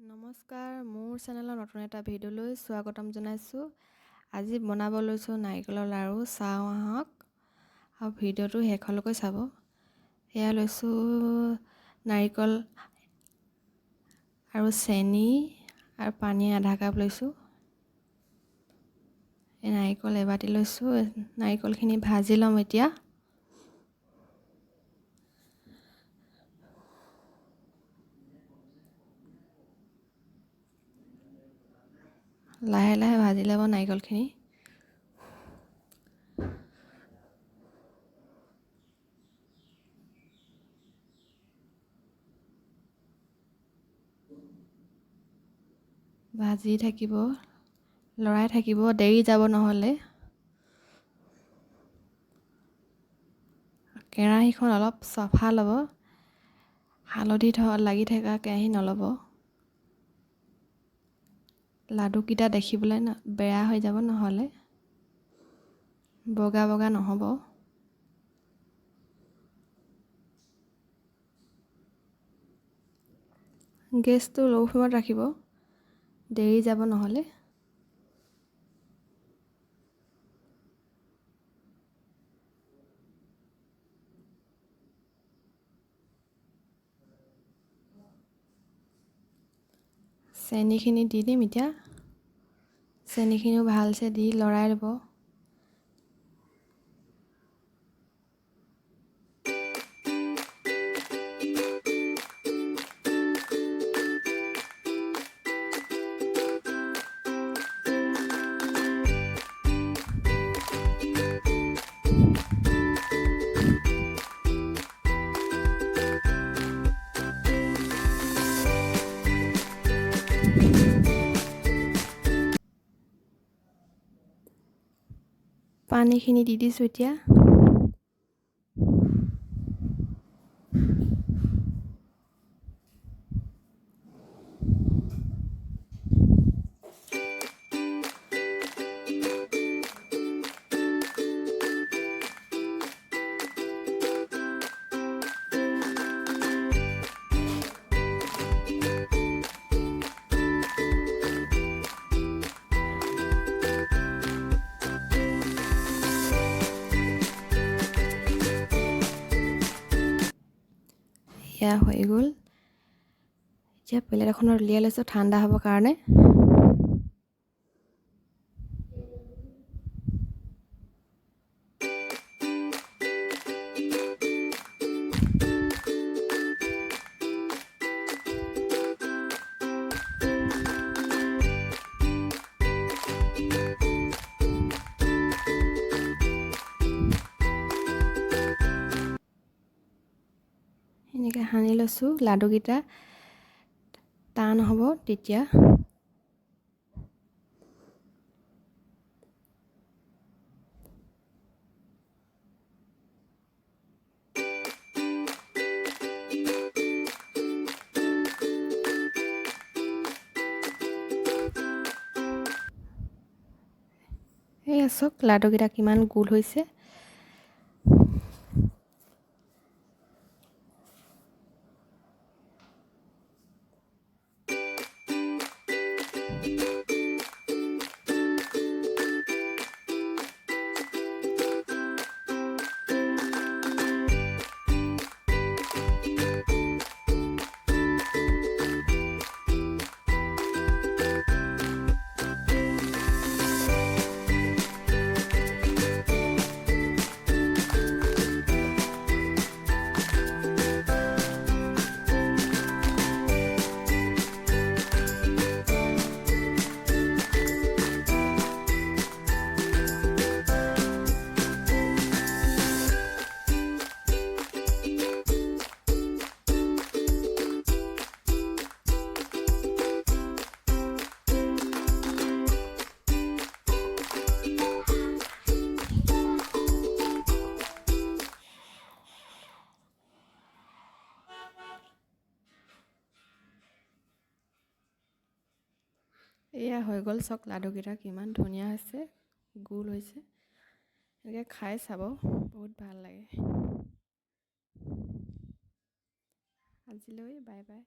নমস্কাৰ, মোৰ চেনেলৰ নতুন এটা ভিডিঅ'লৈ স্বাগতম জনাইছোঁ। আজি বনাব লৈছোঁ নাৰিকলৰ লাৰু। চাওঁ আহক আৰু ভিডিঅ'টো শেষলৈকে চাব। এয়া লৈছোঁ নাৰিকল আৰু চেনি আৰু পানী আধা কাপ লৈছোঁ। এই নাৰিকল এবাটি লৈছোঁ। নাৰিকলখিনি ভাজি ল'ম এতিয়া। লাহে লাহে ভাজি ল'ব নাৰিকলখিনি। ভাজি থাকিব, লৰাই থাকিব, দেৰি যাব নহ'লে। কেৰাহীখন অলপ চফা ল'ব, হালধি লাগি থকা কেৰাহী নল'ব। লাডুকেইটা দেখিবলৈ বেয়া হৈ যাব, নহ'লে বগা বগা নহ'ব। গেছটো ল' ফ্লেমত ৰাখিব, দেৰি যাব নহ'লে। চেনিখিনি দি দিম এতিয়া। চেনিখিনিও ভালছে দি লৰাই ল'ব। পানীখিনি দি দিছোঁ এতিয়া। এয়া হৈ গ'ল। এতিয়া প্লেট এখনত উলিয়াই লৈছোঁ ঠাণ্ডা হ'বৰ কাৰণে। এনেকৈ সানি লৈছোঁ। লাডুকেইটা টান হ'ব তেতিয়া। এই চাওক লাডুকেইটা কিমান গোল হৈছে। এয়া হৈ গ'ল চাওক লাডুকেইটা কিমান ধুনীয়া হৈছে, গোল হৈছে। এনেকৈ খাই চাব, বহুত ভাল লাগে। আজিলৈ বাই বাই।